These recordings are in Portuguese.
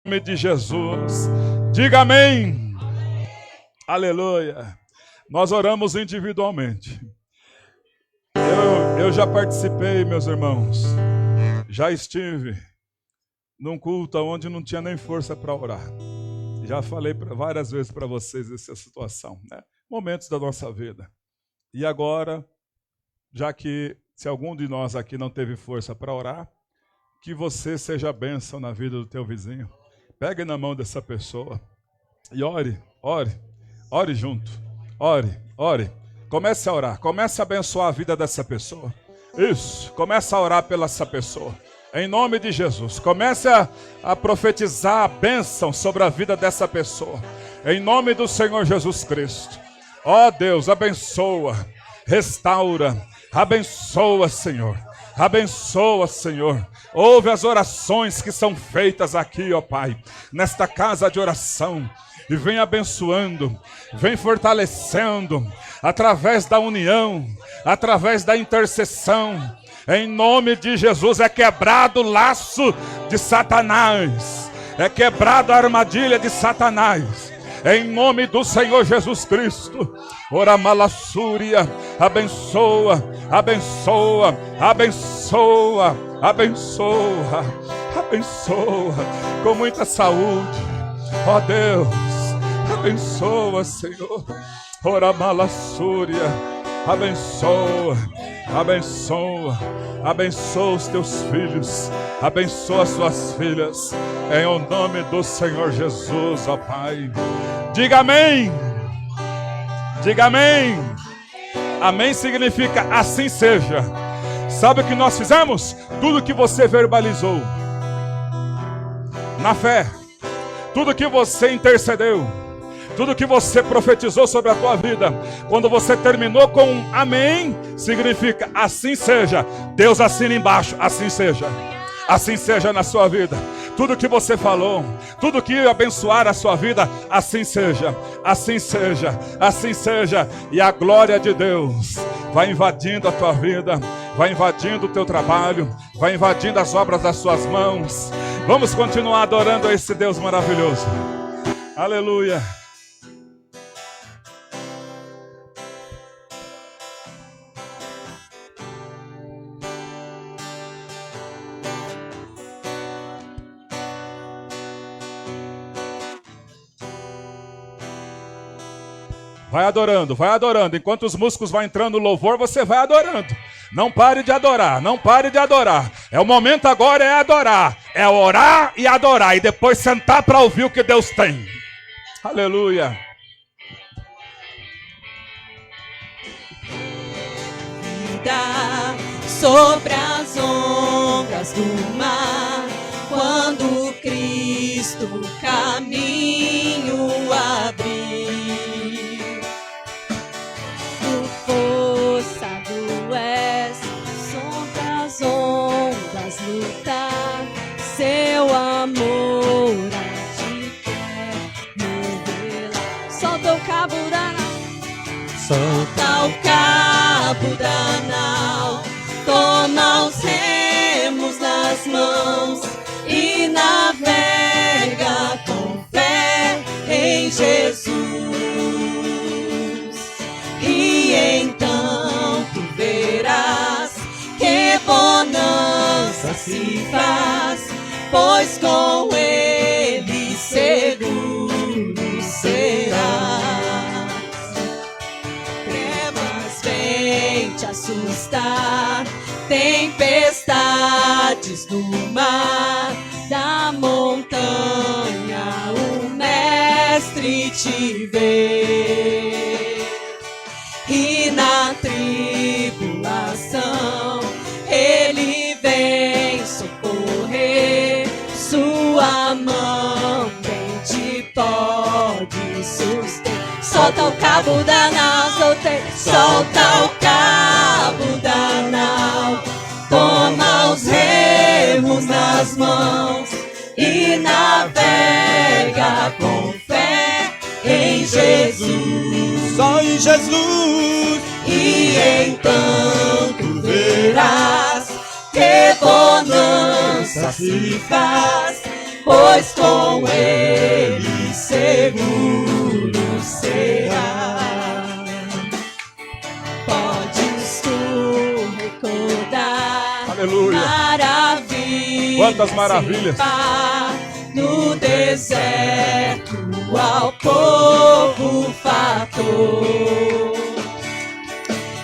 nome de Jesus. Diga amém. Aleluia. Nós oramos individualmente. Eu já participei, meus irmãos. Já estive num culto onde não tinha nem força para orar. Já falei várias vezes para vocês essa situação, né? Momentos da nossa vida. E agora, já que se algum de nós aqui não teve força para orar, que você seja bênção na vida do teu vizinho. Pegue na mão dessa pessoa e ore junto. Ore. Comece a orar, comece a abençoar a vida dessa pessoa. Isso, comece a orar pela essa pessoa. Em nome de Jesus, comece a profetizar a bênção sobre a vida dessa pessoa. Em nome do Senhor Jesus Cristo. Ó Deus, abençoa, restaura, abençoa, Senhor. Abençoa, Senhor. Ouve as orações que são feitas aqui, ó Pai, nesta casa de oração. E vem abençoando, vem fortalecendo, através da união, através da intercessão. Em nome de Jesus é quebrado o laço de Satanás, é quebrada a armadilha de Satanás. Em nome do Senhor Jesus Cristo. Ora malassúria, abençoa, abençoa, abençoa, abençoa, abençoa, com muita saúde, ó Deus, abençoa, Senhor. Ora malassúria, abençoa, abençoa, abençoa os teus filhos, abençoa as suas filhas, em o nome do Senhor Jesus, ó Pai. Diga amém. Diga amém. Amém significa assim seja. Sabe o que nós fizemos? Tudo que você verbalizou na fé, tudo que você intercedeu, tudo que você profetizou sobre a tua vida, quando você terminou com um amém, significa assim seja. Deus assina embaixo, assim seja. Assim seja na sua vida. Tudo que você falou, tudo que abençoar a sua vida, assim seja, assim seja, assim seja. E a glória de Deus vai invadindo a tua vida, vai invadindo o teu trabalho, vai invadindo as obras das suas mãos. Vamos continuar adorando a esse Deus maravilhoso. Aleluia. Vai adorando, vai adorando. Enquanto os músicos vão entrando no louvor, você vai adorando. Não pare de adorar, não pare de adorar. É o momento agora, é adorar. É orar e adorar. E depois sentar para ouvir o que Deus tem. Aleluia. Vida sobre as ondas do mar, quando Cristo o caminho abriu. Força do oeste, sobre as ondas lutar, seu amor a te quer revelar. Solta o cabo da nau, solta o cabo da nau, toma os remos nas mãos e navega com fé em Jesus. E então tu verás que bonança se faz, pois com ele seguro serás. Trevas vêm te assustar, tempestades no mar, da montanha o mestre te vê. E na tribulação ele vem socorrer, sua mão bem te pode suster. Solta o cabo da nau, solta o cabo da nau, toma os remos nas mãos e navega com fé em Jesus. Só em Jesus. E então tu verás que bonança se faz, pois com ele seguro será. Podes tu recordar, Aleluia. maravilhas, Quantas maravilhas. No deserto ao povo fator,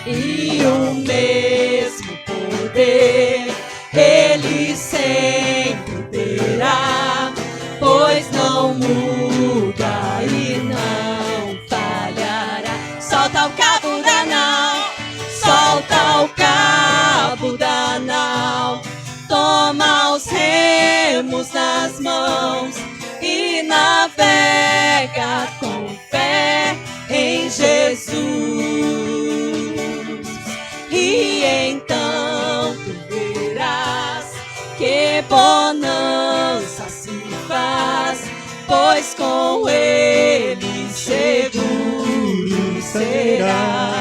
e o mesmo poder ele sempre terá, pois não muda e não falhará. Solta o cabo da nau, solta o cabo da nau, toma os remos nas mãos e navega com fé em Jesus. E então tu verás que bonança se faz, pois com ele seguro será.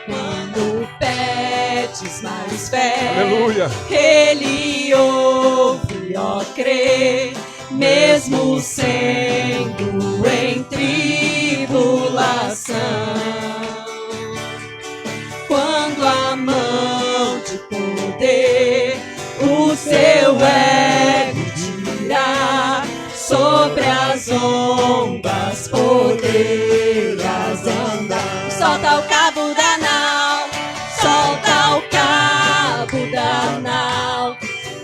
Quando pedes mais fé, Aleluia. ele ouve, ó crê, mesmo sendo em tribulação. Quando a mão de poder o seu ego tirar, sobre as ondas poderás andar. Solta o cabo da nau, solta o cabo da nau,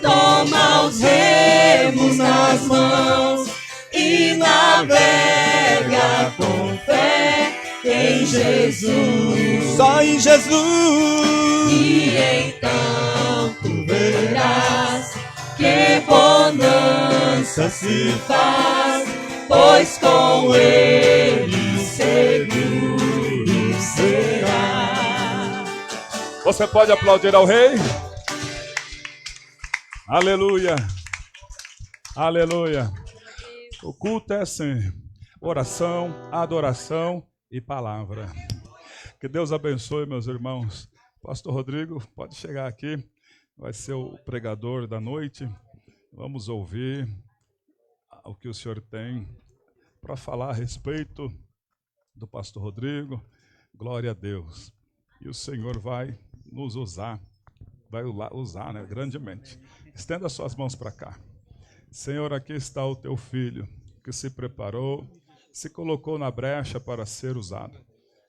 toma os remos nas mãos e navega com fé em Jesus. Só em Jesus. E então tu verás que bonança se faz, pois com ele seguro será. Você pode aplaudir ao Rei? Aleluia. Aleluia. O culto é assim: oração, adoração e palavra. Que Deus abençoe, meus irmãos. Pastor Rodrigo, pode chegar aqui. Vai ser o pregador da noite. Vamos ouvir o que o senhor tem para falar a respeito do pastor Rodrigo. Glória a Deus. E o Senhor vai nos usar, né, grandemente. Estenda suas mãos para cá. Senhor, aqui está o teu filho, que se preparou, se colocou na brecha para ser usado.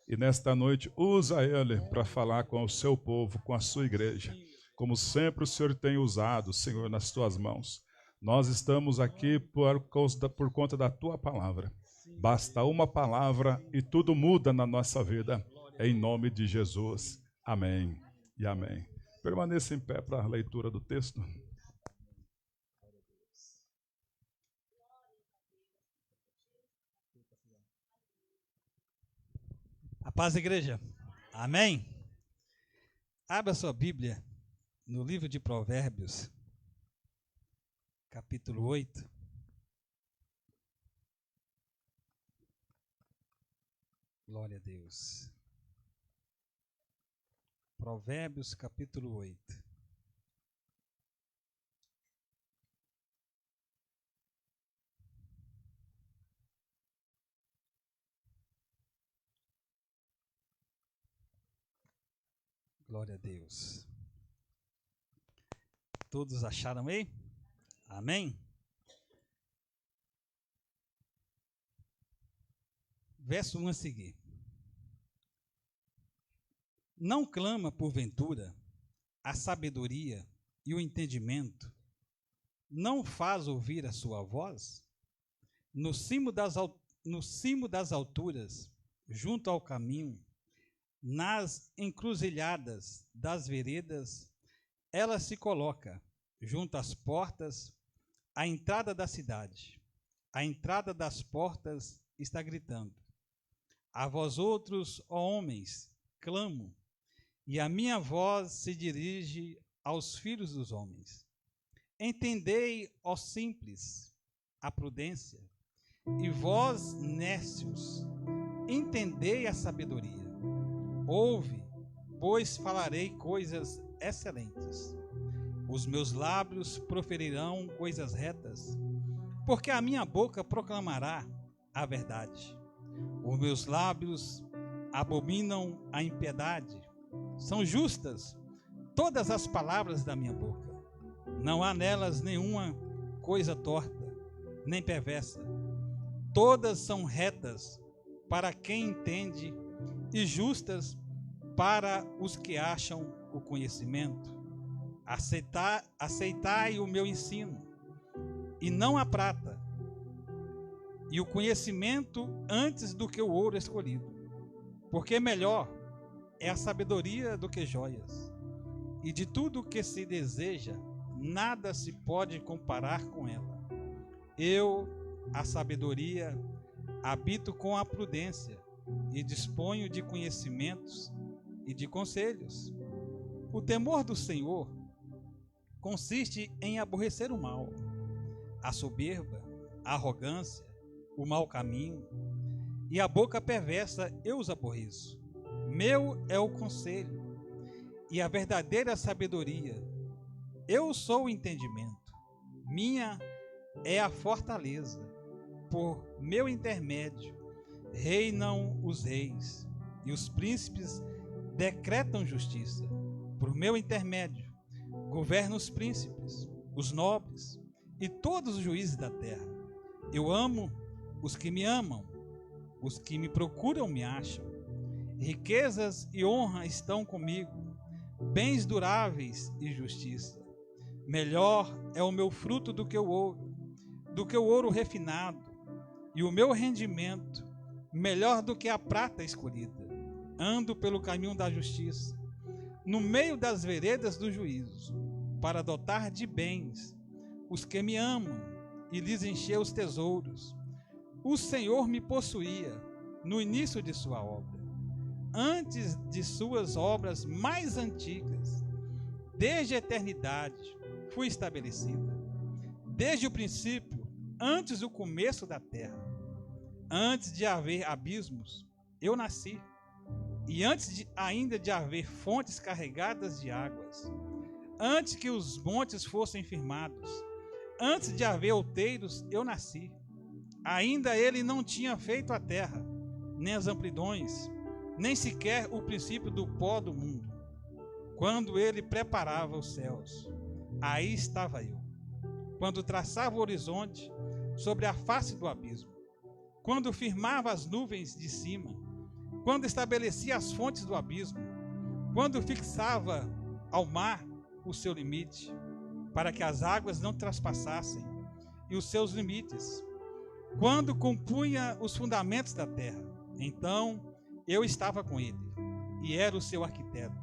E nesta noite, usa ele para falar com o seu povo, com a sua igreja. Como sempre o Senhor tem usado, Senhor, nas tuas mãos. Nós estamos aqui por conta da tua palavra. Basta uma palavra e tudo muda na nossa vida. Em nome de Jesus. Amém e amém. Permaneça em pé para a leitura do texto. A paz, igreja. Amém? Abra sua Bíblia no livro de Provérbios, capítulo 8. Glória a Deus. Provérbios, capítulo 8. Glória a Deus. Todos acharam aí? Amém? Verso 1 a seguir. Não clama porventura a sabedoria e o entendimento? Não faz ouvir a sua voz? No cimo das alturas, junto ao caminho, nas encruzilhadas das veredas, ela se coloca junto às portas, à entrada da cidade. A entrada das portas está gritando: a vós outros, ó homens, clamo, e a minha voz se dirige aos filhos dos homens. Entendei, ó simples, a prudência, e vós, nécios, entendei a sabedoria. Ouve, pois falarei coisas excelentes. Os meus lábios proferirão coisas retas, porque a minha boca proclamará a verdade. Os meus lábios abominam a impiedade. São justas todas as palavras da minha boca. Não há nelas nenhuma coisa torta, nem perversa. Todas são retas para quem entende e justas para os que acham o conhecimento. Aceitai o meu ensino, e não a prata, e o conhecimento antes do que o ouro escolhido, porque melhor é a sabedoria do que joias, e de tudo que se deseja, nada se pode comparar com ela. Eu, a sabedoria, habito com a prudência, e disponho de conhecimentos e de conselhos. O temor do Senhor consiste em aborrecer o mal, a soberba, a arrogância, o mau caminho, e a boca perversa eu os aborreço. Meu é o conselho e a verdadeira sabedoria. Eu sou o entendimento. Minha é a fortaleza. Por meu intermédio reinam os reis, e os príncipes decretam justiça. Por meu intermédio governo os príncipes, os nobres e todos os juízes da terra. Eu amo os que me amam, os que me procuram me acham. Riquezas e honra estão comigo, bens duráveis e justiça. Melhor é o meu fruto do que o ouro refinado, e o meu rendimento melhor do que a prata escolhida. Ando pelo caminho da justiça, no meio das veredas do juízo, para dotar de bens os que me amam e lhes encher os tesouros. O Senhor me possuía no início de sua obra, antes de suas obras mais antigas. Desde a eternidade fui estabelecida, desde o princípio, antes do começo da terra. Antes de haver abismos, eu nasci, e antes ainda de haver fontes carregadas de águas, antes que os montes fossem firmados, antes de haver outeiros, eu nasci. Ainda ele não tinha feito a terra, nem as amplidões, nem sequer o princípio do pó do mundo. Quando ele preparava os céus, aí estava eu. Quando traçava o horizonte sobre a face do abismo, quando firmava as nuvens de cima, quando estabelecia as fontes do abismo, quando fixava ao mar o seu limite, para que as águas não traspassassem, e os seus limites, quando compunha os fundamentos da terra, então eu estava com ele, e era o seu arquiteto.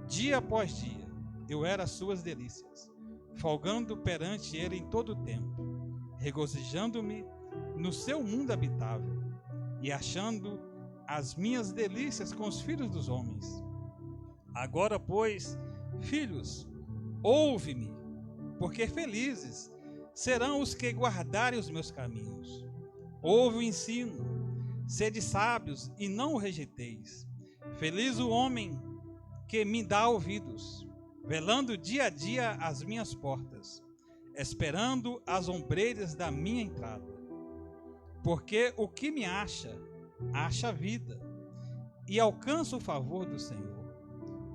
Dia após dia, eu era as suas delícias, folgando perante ele em todo o tempo, regozijando-me no seu mundo habitável, e achando as minhas delícias com os filhos dos homens. Agora, pois, filhos, ouve-me, porque felizes serão os que guardarem os meus caminhos. Ouve o ensino, sede sábios e não o rejeiteis. Feliz o homem que me dá ouvidos, velando dia a dia as minhas portas, esperando as ombreiras da minha entrada. Porque o que me acha a vida, e alcança o favor do Senhor.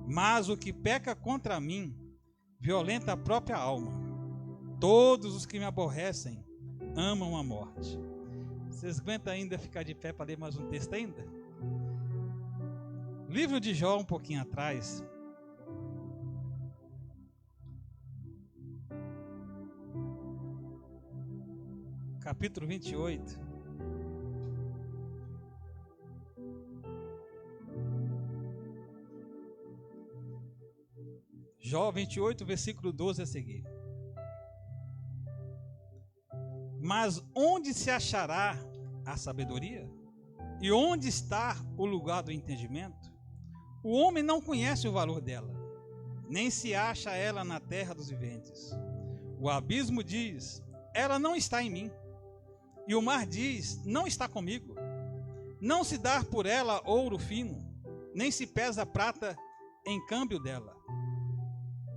Mas o que peca contra mim, violenta a própria alma. Todos os que me aborrecem amam a morte. Vocês aguentam ainda ficar de pé para ler mais um texto ainda? Livro de Jó, um pouquinho atrás. Capítulo 28. Jó 28, versículo 12 a seguir. Mas onde se achará a sabedoria? E onde está o lugar do entendimento? O homem não conhece o valor dela, nem se acha ela na terra dos viventes. O abismo diz, ela não está em mim. E o mar diz, não está comigo. Não se dá por ela ouro fino, nem se pesa prata em câmbio dela.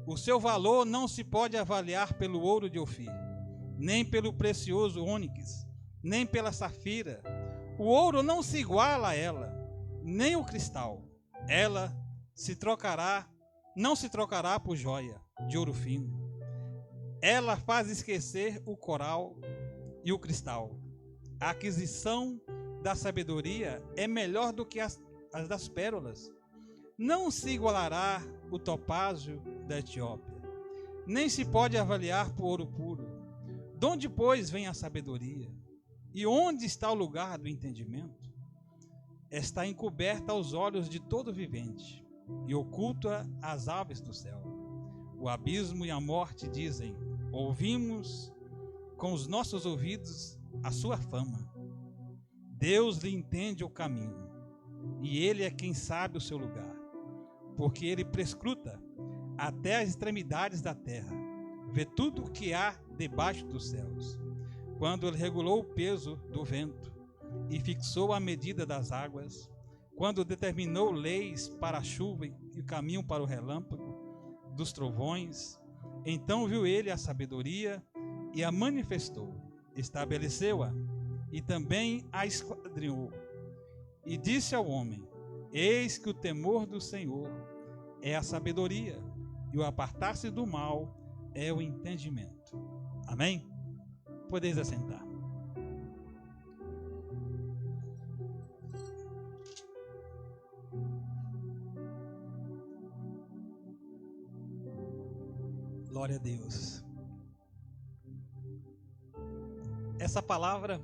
O seu valor não se pode avaliar pelo ouro de Ofir, nem pelo precioso ônix, nem pela safira. O ouro não se iguala a ela, nem o cristal. Ela não se trocará por joia de ouro fino. Ela faz esquecer o coral e o cristal. A aquisição da sabedoria é melhor do que as das pérolas. Não se igualará o topázio da Etiópia, nem se pode avaliar por ouro puro. De onde, pois, vem a sabedoria? E onde está o lugar do entendimento? Está encoberta aos olhos de todo vivente e oculta às aves do céu. O abismo e a morte dizem: ouvimos com os nossos ouvidos a sua fama. Deus lhe entende o caminho, e ele é quem sabe o seu lugar, porque ele prescruta até as extremidades da terra, vê tudo o que há debaixo dos céus. Quando ele regulou o peso do vento e fixou a medida das águas, quando determinou leis para a chuva e o caminho para o relâmpago dos trovões, então viu ele a sabedoria e a manifestou, estabeleceu-a e também a esquadrinhou. E disse ao homem: eis que o temor do Senhor é a sabedoria, e o apartar-se do mal é o entendimento. Amém? Podeis assentar. Glória a Deus. Essa palavra,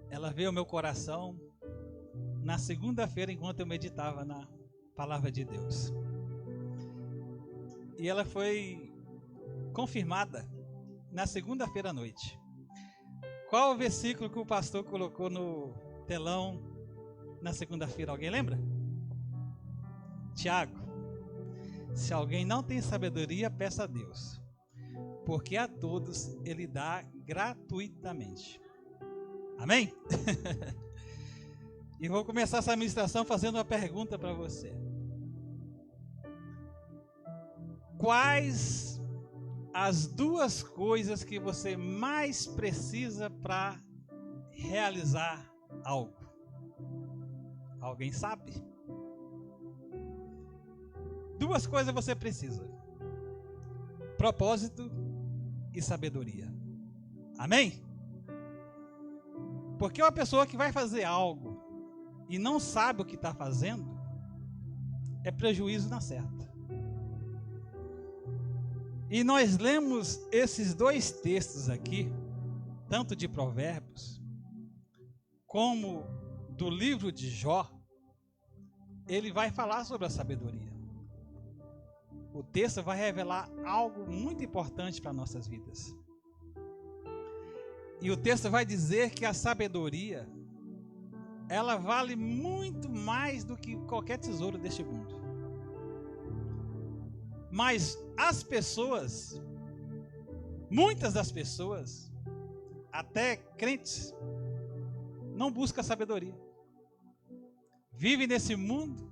ela veio ao meu coração na segunda-feira, enquanto eu meditava na palavra de Deus. E ela foi confirmada na segunda-feira à noite. Qual o versículo que o pastor colocou no telão na segunda-feira? Alguém lembra? Tiago: se alguém não tem sabedoria, peça a Deus, porque a todos ele dá gratuitamente. Amém? E vou começar essa ministração fazendo uma pergunta para você. Quais as duas coisas que você mais precisa para realizar algo? Alguém sabe? Duas coisas você precisa: propósito e sabedoria. Amém? Porque uma pessoa que vai fazer algo e não sabe o que está fazendo, é prejuízo na certa. E nós lemos esses dois textos aqui, tanto de Provérbios, como do livro de Jó. Ele vai falar sobre a sabedoria. O texto vai revelar algo muito importante para nossas vidas. E o texto vai dizer que a sabedoria, ela vale muito mais do que qualquer tesouro deste mundo. Mas as pessoas, muitas das pessoas, até crentes, não buscam sabedoria. Vivem nesse mundo,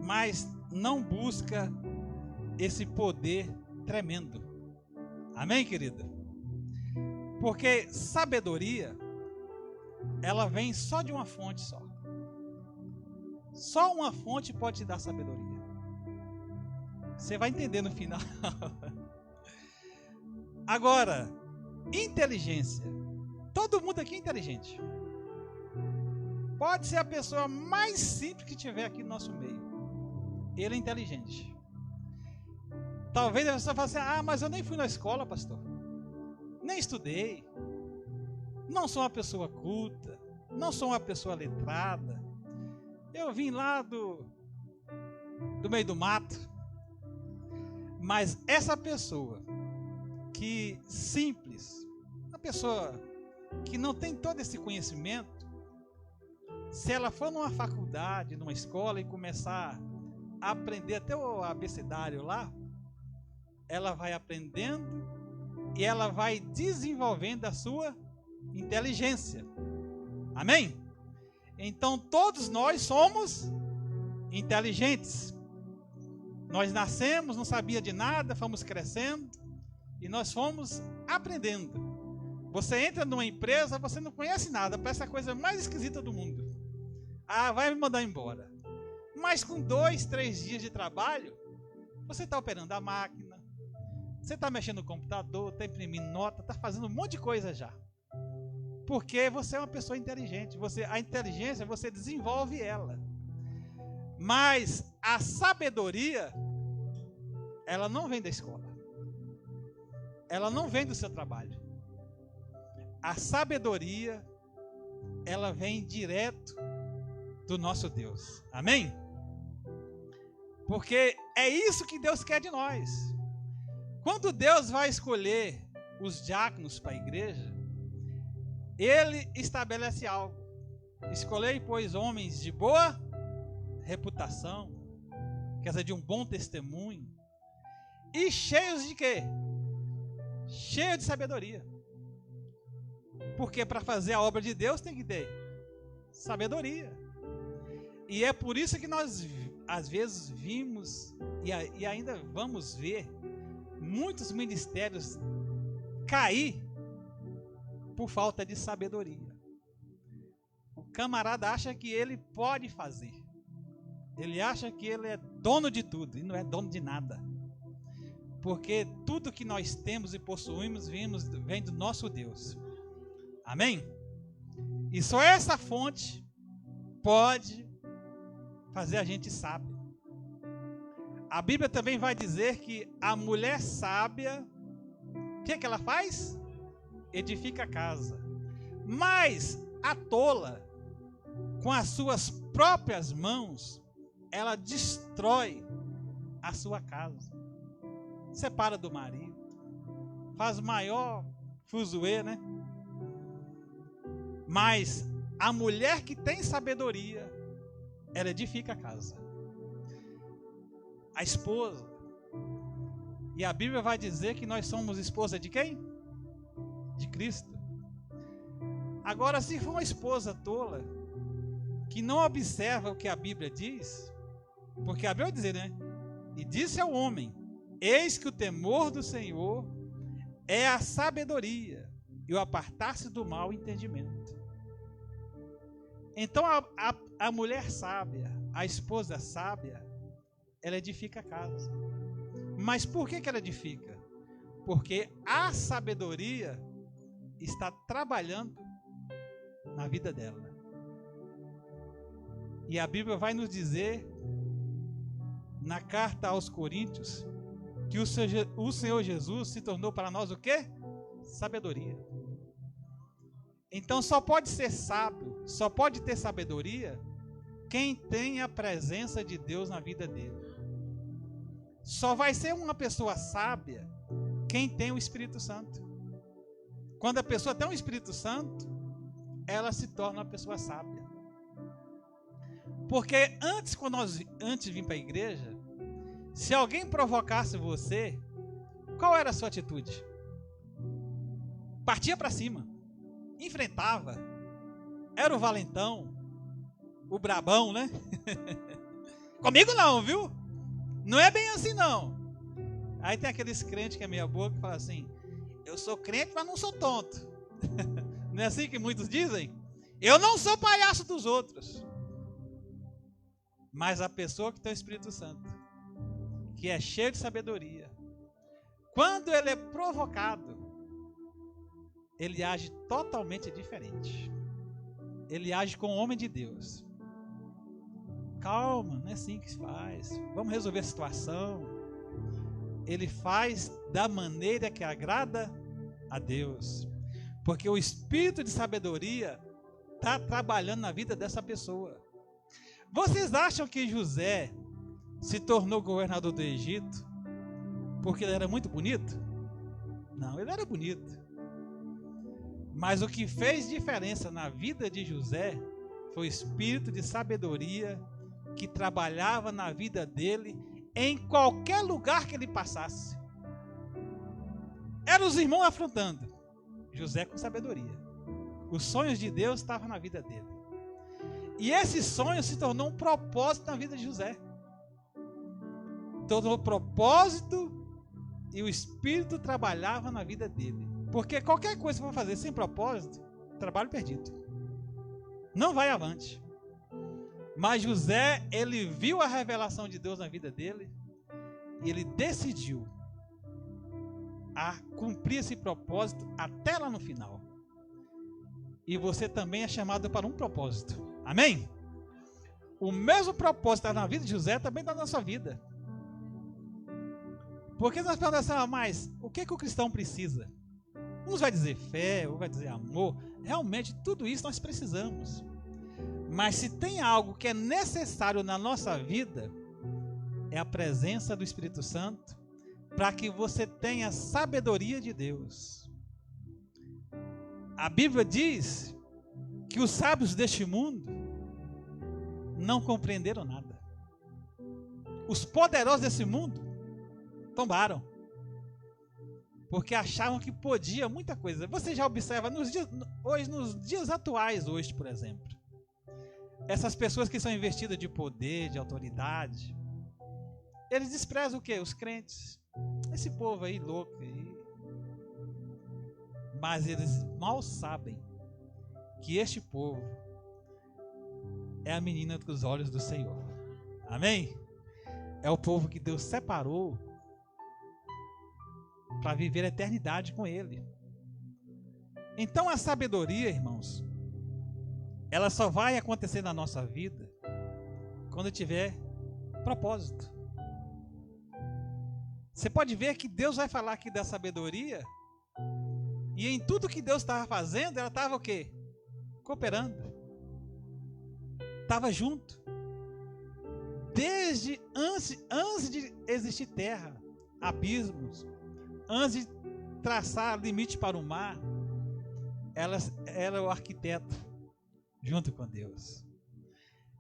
mas não busca esse poder tremendo. Amém, querida? Porque sabedoria, ela vem só de uma fonte só. Só uma fonte pode te dar sabedoria. Você vai entender no final. Agora, inteligência. Todo mundo aqui é inteligente. Pode ser a pessoa mais simples que tiver aqui no nosso meio. Ele é inteligente. Talvez a pessoa fale assim: ah, mas eu nem fui na escola, pastor. Nem estudei. Não sou uma pessoa culta. Não sou uma pessoa letrada. Eu vim lá do meio do mato. Mas essa pessoa que simples, uma pessoa que não tem todo esse conhecimento, se ela for numa faculdade, numa escola e começar a aprender até o abecedário lá, ela vai aprendendo e ela vai desenvolvendo a sua inteligência. Amém? Então todos nós somos inteligentes. Nós nascemos, não sabia de nada, fomos crescendo e nós fomos aprendendo. Você entra numa empresa, você não conhece nada, parece a coisa mais esquisita do mundo. Ah, vai me mandar embora. Mas com 2, 3 dias de trabalho, você está operando a máquina, você está mexendo no computador, está imprimindo nota, está fazendo um monte de coisa já. Porque você é uma pessoa inteligente. A inteligência, você desenvolve ela. Mas a sabedoria, ela não vem da escola. Ela não vem do seu trabalho. A sabedoria, ela vem direto do nosso Deus. Amém? Porque é isso que Deus quer de nós. Quando Deus vai escolher os diáconos para a igreja, Ele estabelece algo. Escolhei, pois, homens de boa reputação, quer dizer, de um bom testemunho, e cheios de quê? Cheios de sabedoria. Porque para fazer a obra de Deus tem que ter sabedoria. E é por isso que nós, às vezes, vimos e ainda vamos ver muitos ministérios cair por falta de sabedoria. O camarada acha que ele pode fazer. Ele acha que ele é dono de tudo e não é dono de nada. Porque tudo que nós temos e possuímos vem do nosso Deus. Amém? E só essa fonte pode fazer a gente sábio. A Bíblia também vai dizer que a mulher sábia, o que ela faz? Edifica a casa. Mas a tola, com as suas próprias mãos, ela destrói a sua casa. Separa do marido. Faz maior fuzuê, né? Mas a mulher que tem sabedoria, ela edifica a casa. A esposa. E a Bíblia vai dizer que nós somos esposa de quem? De Cristo. Agora, se for uma esposa tola, que não observa o que a Bíblia diz, porque a Bíblia vai dizer, né? E disse ao homem: eis que o temor do Senhor é a sabedoria, e o apartar-se do mal o entendimento. Então a mulher sábia, a esposa sábia, ela edifica a casa. Mas por que ela edifica? Porque a sabedoria está trabalhando na vida dela. E a Bíblia vai nos dizer, na carta aos Coríntios, que o Senhor Jesus se tornou para nós o quê? Sabedoria. Então só pode ser sábio, só pode ter sabedoria quem tem a presença de Deus na vida dele. Só vai ser uma pessoa sábia quem tem o Espírito Santo. Quando a pessoa tem o Espírito Santo, ela se torna uma pessoa sábia. Porque antes de vir para a igreja, se alguém provocasse você, qual era a sua atitude? Partia para cima, enfrentava, era o valentão, o brabão, né? Comigo não, viu? Não é bem assim não. Aí tem aqueles crentes que é meia boca que fala assim: eu sou crente, mas não sou tonto. Não é assim que muitos dizem? Eu não sou palhaço dos outros. Mas a pessoa que tem o Espírito Santo, que é cheio de sabedoria, quando ele é provocado, ele age totalmente diferente. Ele age como homem de Deus. Calma, não é assim que se faz. Vamos resolver a situação. Ele faz da maneira que agrada a Deus. Porque o espírito de sabedoria está trabalhando na vida dessa pessoa. Vocês acham que José se tornou governador do Egito porque ele era muito bonito? Não, ele era bonito. Mas o que fez diferença na vida de José foi o espírito de sabedoria que trabalhava na vida dele em qualquer lugar que ele passasse. Eram os irmãos afrontando, José com sabedoria. Os sonhos de Deus estavam na vida dele. E esse sonho se tornou um propósito na vida de José. todo o propósito e o Espírito trabalhava na vida dele. Porque qualquer coisa que for fazer sem propósito, trabalho perdido. Não vai avante. Mas José, ele viu a revelação de Deus na vida dele e ele decidiu a cumprir esse propósito até lá no final. E você também é chamado para um propósito. Amém? O mesmo propósito está na vida de José, também está na nossa vida. Porque nós perguntamos assim, mas o que o cristão precisa? Uns vai dizer fé, outros vai dizer amor. Realmente tudo isso nós precisamos. Mas se tem algo que é necessário na nossa vida, é a presença do Espírito Santo, para que você tenha a sabedoria de Deus. A Bíblia diz que os sábios deste mundo não compreenderam nada. Os poderosos desse mundo tombaram, porque achavam que podia muita coisa. Você já observa nos dias atuais, hoje, por exemplo, essas pessoas que são investidas de poder, de autoridade, eles desprezam o quê? Os crentes. Esse povo aí louco aí. Mas eles mal sabem que este povo é a menina dos olhos do Senhor. Amém? É o povo que Deus separou para viver a eternidade com Ele. Então a sabedoria, irmãos, ela só vai acontecer na nossa vida quando tiver propósito. Você pode ver que Deus vai falar aqui da sabedoria, e em tudo que Deus estava fazendo, ela estava o quê? Cooperando. Estava junto. Desde antes de existir terra, abismos, antes de traçar limite para o mar, ela era o arquiteto, junto com Deus.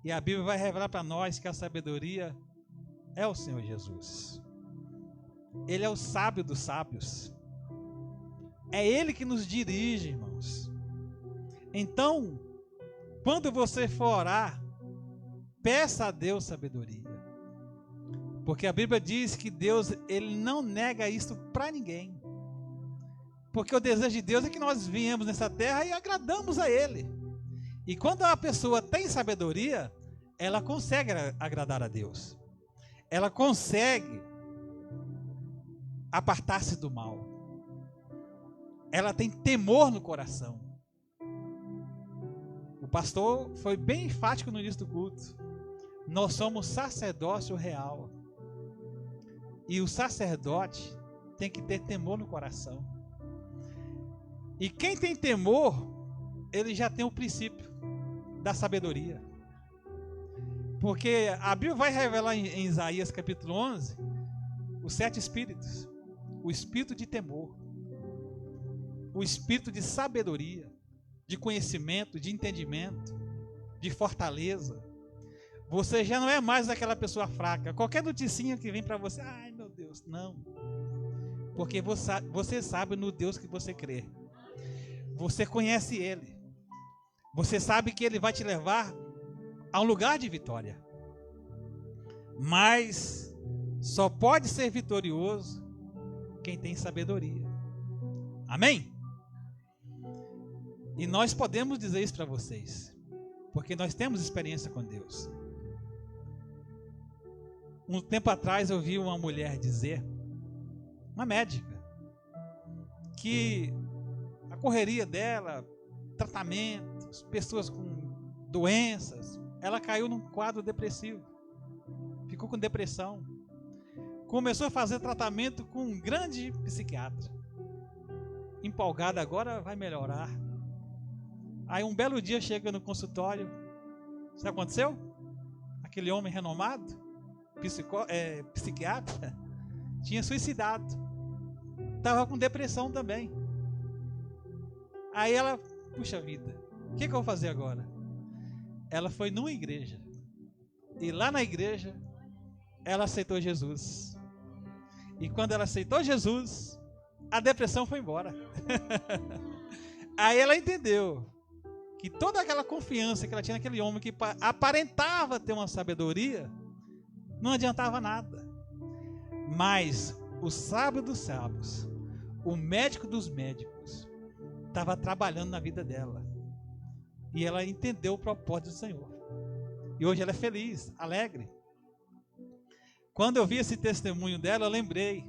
E a Bíblia vai revelar para nós que a sabedoria é o Senhor Jesus. Ele é o sábio dos sábios. É Ele que nos dirige, irmãos. Então, quando você for orar, peça a Deus sabedoria. Porque a Bíblia diz que Deus, Ele não nega isso para ninguém. Porque o desejo de Deus é que nós viemos nessa terra e agradamos a Ele. E quando a pessoa tem sabedoria, ela consegue agradar a Deus. Ela consegue apartar-se do mal. Ela tem temor no coração. O pastor foi bem enfático no início do culto. Nós somos sacerdócio real. E o sacerdote tem que ter temor no coração. E quem tem temor, ele já tem o princípio da sabedoria. Porque a Bíblia vai revelar em Isaías capítulo 11 os 7 espíritos. O espírito de temor, o espírito de sabedoria, de conhecimento, de entendimento, de fortaleza. Você já não é mais aquela pessoa fraca. Qualquer noticinha que vem para você, ai meu Deus, não. Porque você sabe no Deus que você crê. Você conhece Ele. Você sabe que Ele vai te levar a um lugar de vitória. Mas só pode ser vitorioso quem tem sabedoria. Amém? E nós podemos dizer isso para vocês, porque nós temos experiência com Deus. Um tempo atrás eu vi uma mulher dizer, uma médica, que a correria dela, tratamentos, pessoas com doenças, ela caiu num quadro depressivo, ficou com depressão. Começou a fazer tratamento com um grande psiquiatra. Empolgada, agora vai melhorar. Aí um belo dia chega no consultório. Sabe o que aconteceu? Aquele homem renomado, psiquiatra, tinha suicidado. Estava com depressão também. Aí ela, puxa vida, o que eu vou fazer agora? Ela foi numa igreja. E lá na igreja, ela aceitou Jesus. E quando ela aceitou Jesus, a depressão foi embora. Aí ela entendeu que toda aquela confiança que ela tinha naquele homem que aparentava ter uma sabedoria, não adiantava nada. Mas o sábio dos sábios, o médico dos médicos, estava trabalhando na vida dela. E ela entendeu o propósito do Senhor. E hoje ela é feliz, alegre. Quando eu vi esse testemunho dela, eu lembrei.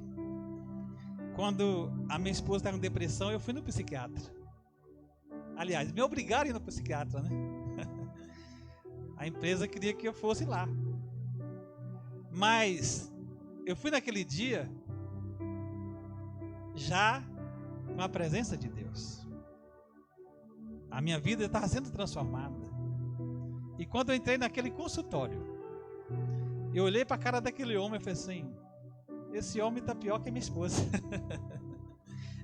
Quando a minha esposa estava com depressão, eu fui no psiquiatra. Aliás, me obrigaram a ir no psiquiatra, né? A empresa queria que eu fosse lá. Mas eu fui naquele dia já com a presença de Deus. A minha vida estava sendo transformada. E quando eu entrei naquele consultório, eu olhei para a cara daquele homem e falei assim: esse homem está pior que a minha esposa.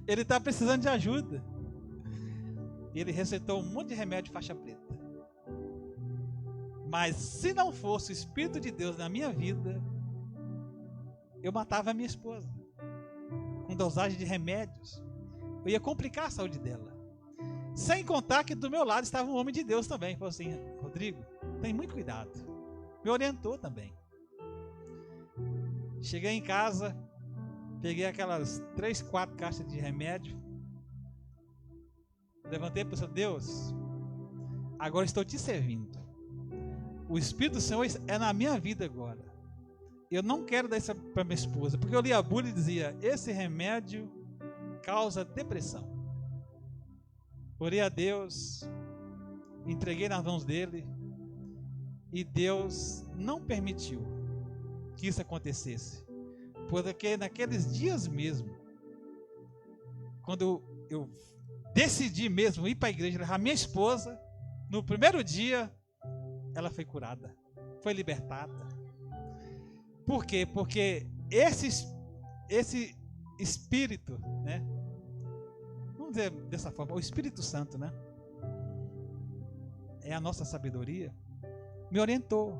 Ele está precisando de ajuda. E ele receitou um monte de remédio faixa preta. Mas se não fosse o Espírito de Deus na minha vida, eu matava a minha esposa. Com dosagem de remédios. Eu ia complicar a saúde dela. Sem contar que do meu lado estava um homem de Deus também. Falou assim: Rodrigo, tem muito cuidado. Me orientou também. Cheguei em casa, peguei aquelas 3, 4 caixas de remédio. Levantei para o Senhor: Deus, agora estou te servindo. O Espírito do Senhor é na minha vida agora. Eu não quero dar isso para minha esposa, porque eu li a bula e dizia: esse remédio causa depressão. Orei a Deus, entreguei nas mãos dele, e Deus não permitiu que isso acontecesse, porque naqueles dias mesmo, quando eu decidi mesmo ir para a igreja, levar minha esposa, no primeiro dia, ela foi curada, foi libertada. Por quê? Porque esse Espírito, né? Vamos dizer dessa forma, o Espírito Santo, né? É a nossa sabedoria, me orientou,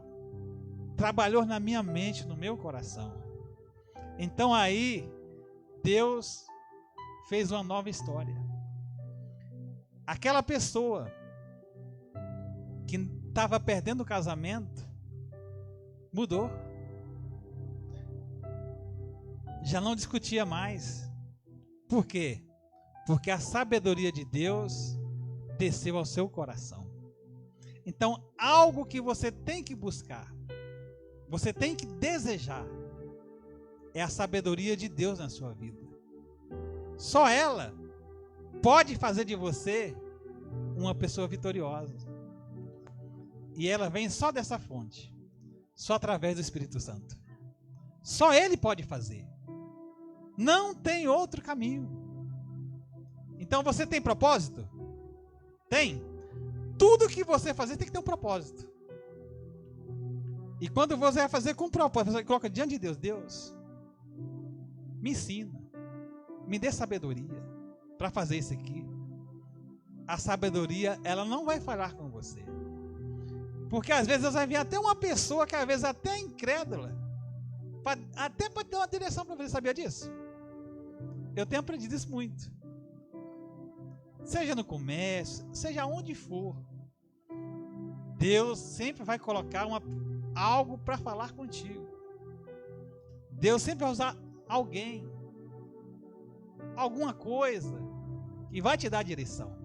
trabalhou na minha mente, no meu coração. Então aí, Deus fez uma nova história. Aquela pessoa que estava perdendo o casamento, mudou. Já não discutia mais. Por quê? Porque a sabedoria de Deus desceu ao seu coração. Então, algo que você tem que buscar, você tem que desejar, é a sabedoria de Deus na sua vida. Só ela pode fazer de você uma pessoa vitoriosa. E ela vem só dessa fonte, só através do Espírito Santo. Só Ele pode fazer. Não tem outro caminho. Então você tem propósito? Tem. Tudo que você fazer tem que ter um propósito. E quando você vai fazer com propósito, você coloca diante de Deus: Deus, me ensina, me dê sabedoria para fazer isso aqui. A sabedoria, ela não vai falar com você. Porque às vezes vai vir até uma pessoa que às vezes até é incrédula, até para ter uma direção para você. Sabia disso? Eu tenho aprendido isso muito. Seja no comércio, seja onde for, Deus sempre vai colocar algo para falar contigo. Deus sempre vai usar alguém, alguma coisa, e vai te dar a direção.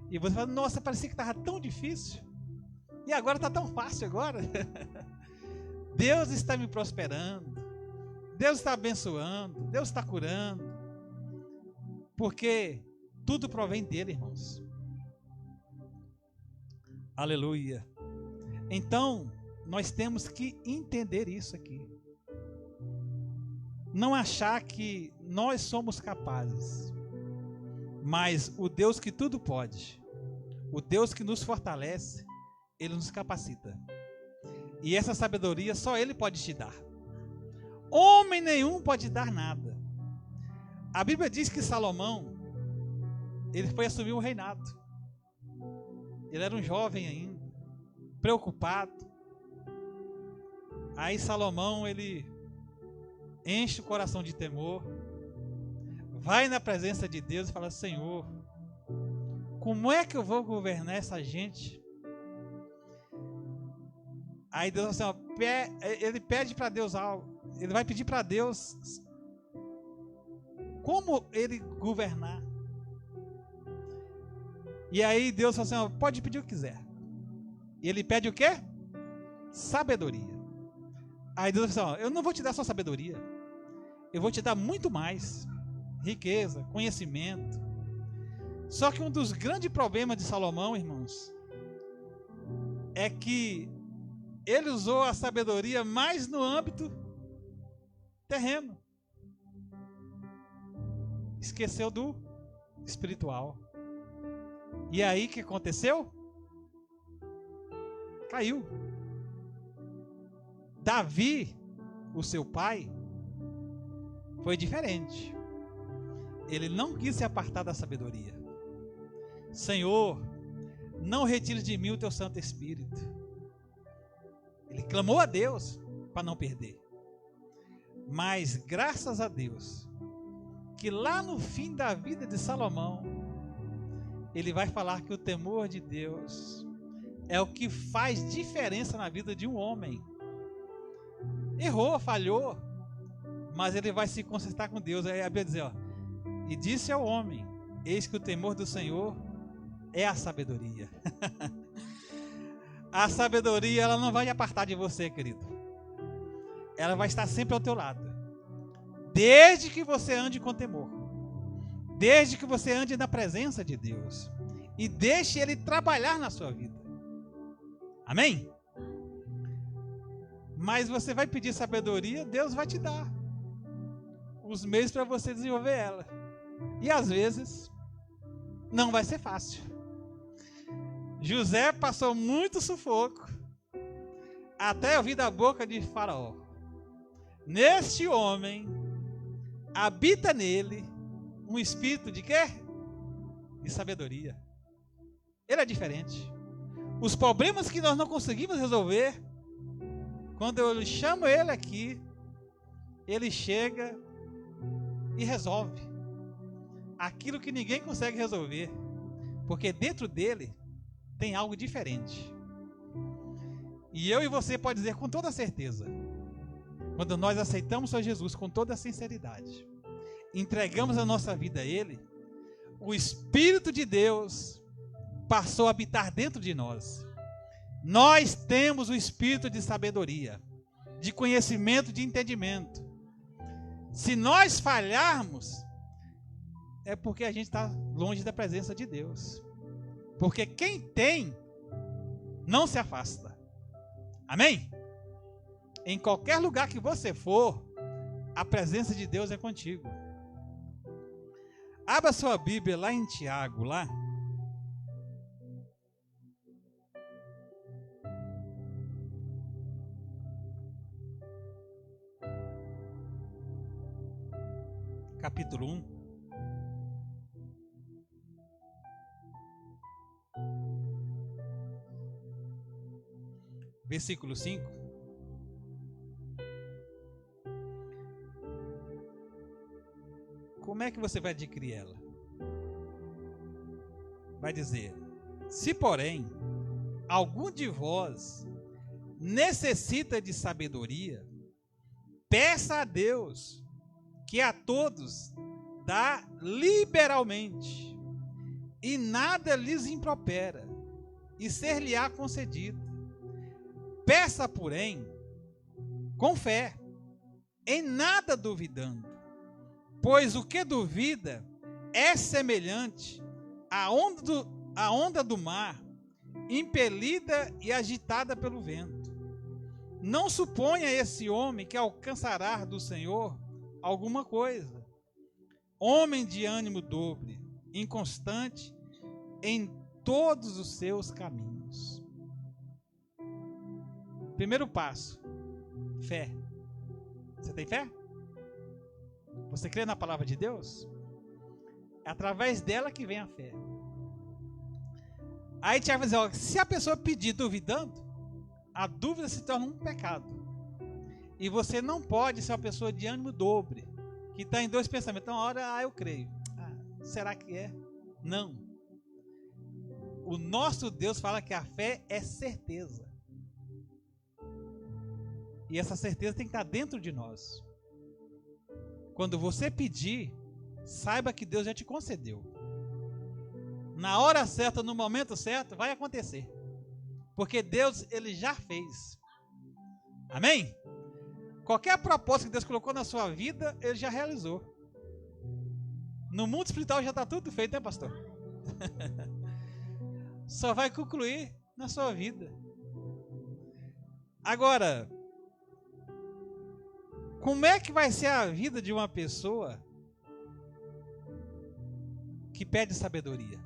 E você fala: nossa, parecia que estava tão difícil, e agora está tão fácil agora. Deus está me prosperando, Deus está abençoando, Deus está curando, porque tudo provém dele, irmãos. Aleluia. Então, nós temos que entender isso aqui. Não achar que nós somos capazes, mas o Deus que tudo pode, o Deus que nos fortalece, Ele nos capacita. E essa sabedoria só Ele pode te dar. Homem nenhum pode dar nada. A Bíblia diz que Salomão, ele foi assumir o reinado. Ele era um jovem ainda, preocupado. Aí Salomão, ele enche o coração de temor, vai na presença de Deus e fala: Senhor, como é que eu vou governar essa gente? Aí Deus assim, ele pede para Deus algo. ele vai pedir para Deus como ele governar. E aí Deus fala assim, ó, pode pedir o que quiser. E ele pede o quê? Sabedoria. Aí Deus fala assim, ó, eu não vou te dar só sabedoria, eu vou te dar muito mais. Riqueza, conhecimento. Só que um dos grandes problemas de Salomão, irmãos, é que ele usou a sabedoria mais no âmbito terreno. Esqueceu do espiritual. E aí o que aconteceu? Caiu. Davi, o seu pai, foi diferente. Ele não quis se apartar da sabedoria. Senhor, não retires de mim o teu Santo Espírito. Ele clamou a Deus para não perder. Mas graças a Deus, que lá no fim da vida de Salomão, ele vai falar que o temor de Deus é o que faz diferença na vida de um homem. Errou, falhou, mas ele vai se consertar com Deus. Aí a Bíblia diz, ó, e disse ao homem, eis que o temor do Senhor é a sabedoria. A sabedoria, ela não vai te apartar de você, querido. Ela vai estar sempre ao teu lado. Desde que você ande com temor. Desde que você ande na presença de Deus. E deixe Ele trabalhar na sua vida. Amém? Mas você vai pedir sabedoria, Deus vai te dar os meios para você desenvolver ela. E às vezes, não vai ser fácil. José passou muito sufoco até ouvir da boca de Faraó. Neste homem habita nele um espírito de quê? De sabedoria. Ele é diferente. Os problemas que nós não conseguimos resolver, quando eu chamo ele aqui, ele chega e resolve aquilo que ninguém consegue resolver, porque dentro dele tem algo diferente. E eu e você pode dizer com toda certeza, quando nós aceitamos o Senhor Jesus com toda a sinceridade, entregamos a nossa vida a Ele, o Espírito de Deus passou a habitar dentro de nós. Nós temos o espírito de sabedoria, de conhecimento, de entendimento. Se nós falharmos, é porque a gente está longe da presença de Deus. Porque quem tem, não se afasta. Amém? Em qualquer lugar que você for, a presença de Deus é contigo. Abra sua Bíblia lá em Tiago, lá. Capítulo 1. Versículo 5. Como é que você vai adquirir ela? Vai dizer: se porém algum de vós necessita de sabedoria, peça a Deus, que a todos dá liberalmente, e nada lhes impropera, e ser-lhe-á concedido. Peça, porém, com fé, em nada duvidando, pois o que duvida é semelhante à onda do mar, impelida e agitada pelo vento. Não suponha esse homem que alcançará do Senhor alguma coisa. Homem de ânimo dobre, inconstante em todos os seus caminhos. Primeiro passo, fé. Você tem fé? Você crê na palavra de Deus? É através dela que vem a fé. Aí Tiago vai dizer, ó, se a pessoa pedir duvidando, a dúvida se torna um pecado. E você não pode ser uma pessoa de ânimo dobre, que está em dois pensamentos. Então, uma hora, eu creio. Será que é? Não. O nosso Deus fala que a fé é certeza. E essa certeza tem que estar dentro de nós. Quando você pedir, saiba que Deus já te concedeu. Na hora certa, no momento certo, vai acontecer. Porque Deus, Ele já fez. Amém? Qualquer propósito que Deus colocou na sua vida, Ele já realizou. No mundo espiritual já está tudo feito, né, pastor? Só vai concluir na sua vida. Agora, como é que vai ser a vida de uma pessoa que pede sabedoria?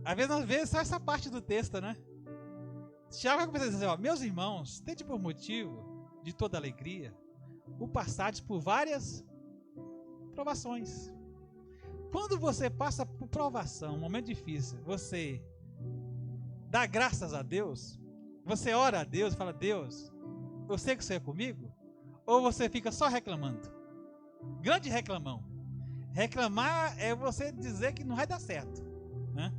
Às vezes nós vemos só essa parte do texto, né? Tiago vai começar a dizer, ó, meus irmãos, tende por motivo de toda alegria o passardes por várias provações. Quando você passa por provação, um momento difícil, você dá graças a Deus, você ora a Deus e fala, Deus, eu sei que você é comigo, ou você fica só reclamando? Grande reclamão. Reclamar é você dizer que não vai dar certo, né?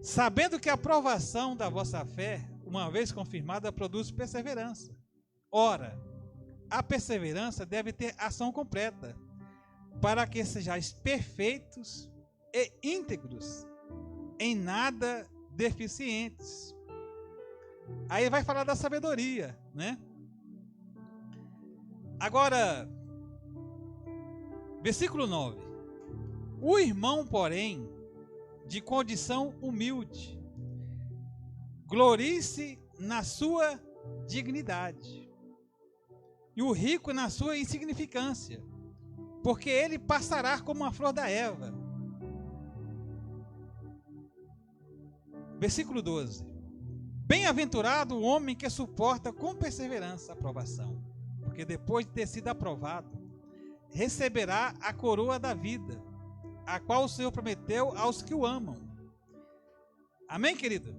Sabendo que a provação da vossa fé, uma vez confirmada, produz perseverança. Ora, a perseverança deve ter ação completa, para que sejais perfeitos e íntegros, em nada deficientes. Aí vai falar da sabedoria, né? Agora, versículo 9. O irmão, porém, de condição humilde, glorie-se na sua dignidade, e o rico na sua insignificância, porque ele passará como a flor da erva. Versículo 12. Bem-aventurado o homem que suporta com perseverança a provação, porque depois de ter sido aprovado, receberá a coroa da vida, a qual o Senhor prometeu aos que o amam. Amém, querido?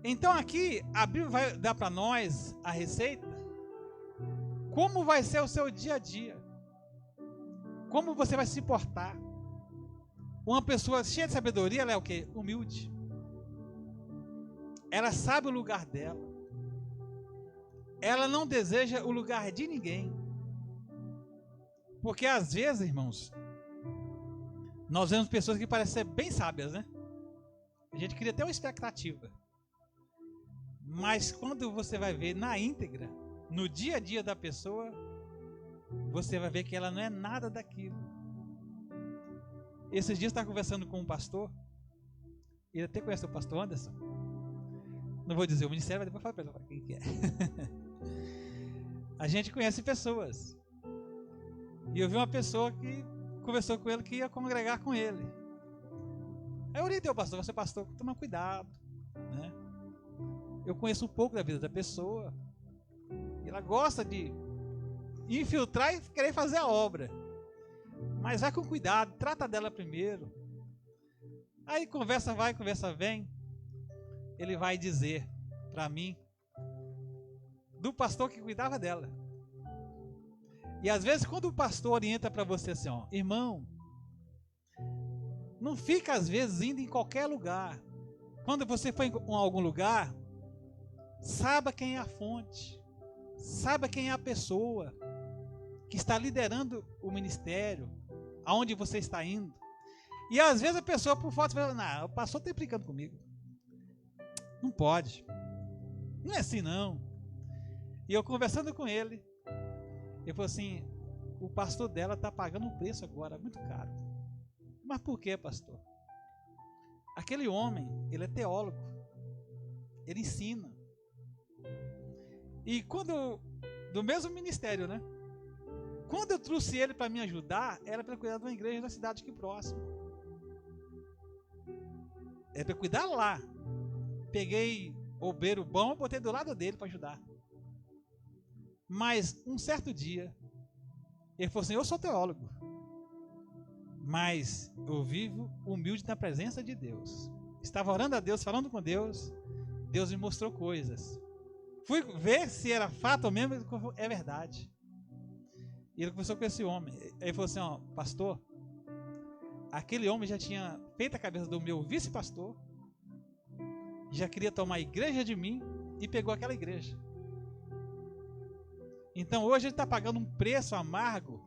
Então aqui a Bíblia vai dar para nós a receita. Como vai ser o seu dia a dia? Como você vai se portar? Uma pessoa cheia de sabedoria, ela é o quê? Humilde. Ela sabe o lugar dela. Ela não deseja o lugar de ninguém. Porque às vezes, irmãos, nós vemos pessoas que parecem ser bem sábias, né? A gente cria até uma expectativa. Mas quando você vai ver na íntegra, no dia a dia da pessoa, você vai ver que ela não é nada daquilo. Esses dias eu estava conversando com um pastor. Ele até conhece o pastor Anderson. Não vou dizer o ministério, mas depois fala para ele quem que é. A gente conhece pessoas. E eu vi uma pessoa que conversou com ele que ia congregar com ele. Aí eu orientei o pastor, você pastor, toma cuidado, né? Eu conheço um pouco da vida da pessoa. Ela gosta de infiltrar e querer fazer a obra. Mas vai com cuidado, trata dela primeiro. Aí conversa vai, conversa vem. Ele vai dizer para mim do pastor que cuidava dela. E às vezes quando o pastor orienta para você assim, ó, irmão, não fica às vezes indo em qualquer lugar. Quando você for em algum lugar, saiba quem é a fonte, saiba quem é a pessoa que está liderando o ministério, aonde você está indo. E às vezes a pessoa por fora fala, não, o pastor está brincando comigo. Não pode. Não é assim não. E eu conversando com ele, ele falou assim, o pastor dela está pagando um preço agora, muito caro. Mas por que, pastor? Aquele homem, ele é teólogo. Ele ensina. E quando, do mesmo ministério, né? Quando eu trouxe ele para me ajudar, era para cuidar de uma igreja da cidade aqui próxima. Era para cuidar lá. Peguei obreiro bom e botei do lado dele para ajudar. Mas um certo dia, ele falou assim, eu sou teólogo, mas eu vivo humilde na presença de Deus. Estava orando a Deus, falando com Deus, Deus me mostrou coisas. Fui ver se era fato ou mesmo, é verdade. E ele conversou com esse homem. Ele falou assim, ó, pastor, aquele homem já tinha feito a cabeça do meu vice-pastor, já queria tomar a igreja de mim, e pegou aquela igreja. Então hoje ele está pagando um preço amargo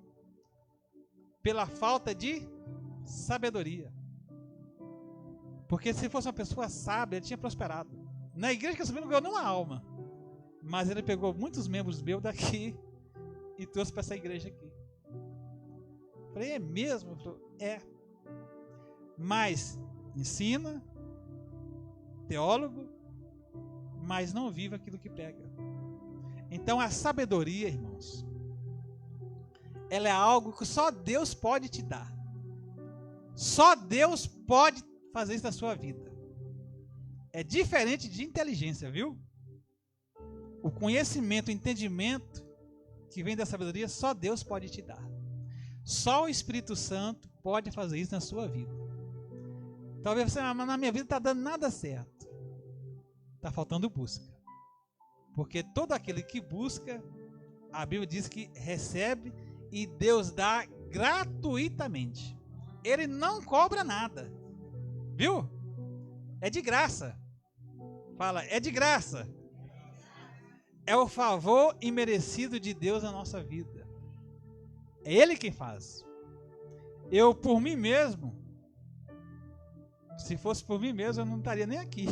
pela falta de sabedoria. Porque se fosse uma pessoa sábia, ele tinha prosperado. Na igreja que eu subi não ganhou nenhuma alma. Mas ele pegou muitos membros meus daqui e trouxe para essa igreja aqui. Falei, é mesmo? Ele falou, é. Mas ensina, teólogo, mas não vive aquilo que pega. Então a sabedoria, irmãos, ela é algo que só Deus pode te dar. Só Deus pode fazer isso na sua vida. É diferente de inteligência, viu? O conhecimento, o entendimento que vem da sabedoria, só Deus pode te dar. Só o Espírito Santo pode fazer isso na sua vida. Talvez você, mas na minha vida não está dando nada certo. Está faltando busca. Porque todo aquele que busca, a Bíblia diz que recebe e Deus dá gratuitamente. Ele não cobra nada. Viu? É de graça. Fala, é de graça. É o favor imerecido de Deus na nossa vida. É Ele quem faz. Eu, por mim mesmo, se fosse por mim mesmo, eu não estaria nem aqui.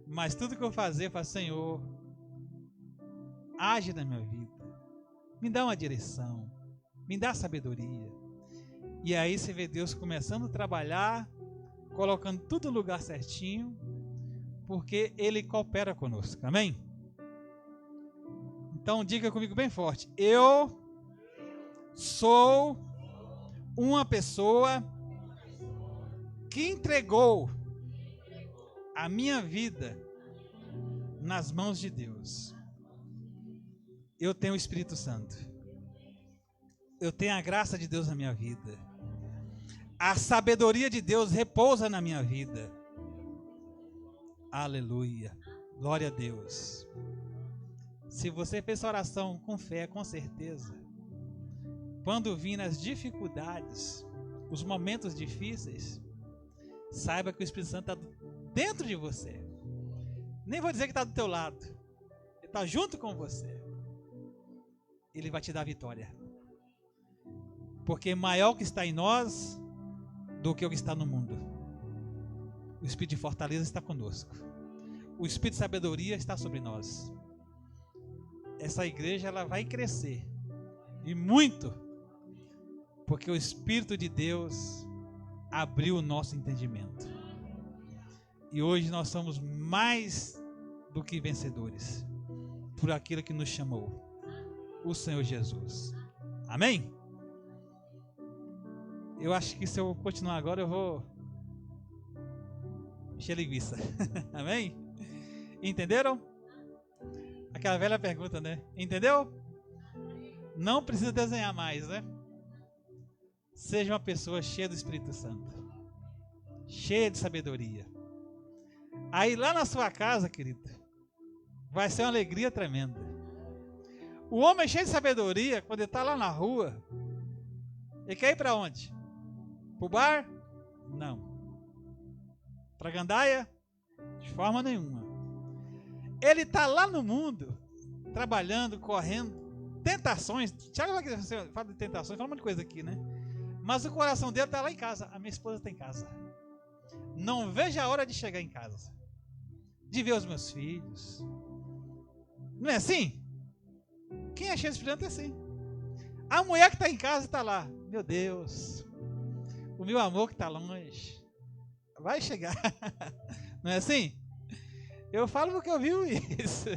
Mas tudo que eu fazer, eu falo, Senhor, age na minha vida. Me dá uma direção. Me dá sabedoria. E aí você vê Deus começando a trabalhar, colocando tudo no lugar certinho, porque Ele coopera conosco. Amém? Então diga comigo bem forte. Eu sou uma pessoa que entregou a minha vida nas mãos de Deus. Eu tenho o Espírito Santo. Eu tenho a graça de Deus na minha vida. A sabedoria de Deus repousa na minha vida. Aleluia. Glória a Deus. Se você fez essa oração com fé, com certeza, quando vir as dificuldades, os momentos difíceis, saiba que o Espírito Santo está dentro de você. Nem vou dizer que está do teu lado. Ele está junto com você. Ele vai te dar vitória. Porque maior o que está em nós do que o que está no mundo. O Espírito de fortaleza está conosco. O Espírito de sabedoria está sobre nós. Essa igreja ela vai crescer. E muito. Porque o Espírito de Deus abriu o nosso entendimento. E hoje nós somos mais do que vencedores. Por aquilo que nos chamou. O Senhor Jesus. Amém? Eu acho que se eu continuar agora eu vou encher linguiça. Amém? Entenderam? Aquela velha pergunta, né? Entendeu? Não precisa desenhar mais, né? Seja uma pessoa cheia do Espírito Santo. Cheia de sabedoria. Aí lá na sua casa, querido, vai ser uma alegria tremenda. O homem cheio de sabedoria, quando ele está lá na rua, ele quer ir para onde? Para o bar? Não. Para a gandaia? De forma nenhuma. Ele está lá no mundo, trabalhando, correndo, tentações. Tiago fala de tentações, fala um monte de coisa aqui, né? Mas o coração dele está lá em casa. A minha esposa está em casa. Não vejo a hora de chegar em casa. De ver os meus filhos. Não é assim? Quem é cheio de Espírito é assim. A mulher que está em casa está lá. Meu Deus. O meu amor que está longe. Vai chegar. Não é assim? Eu falo porque eu vi isso.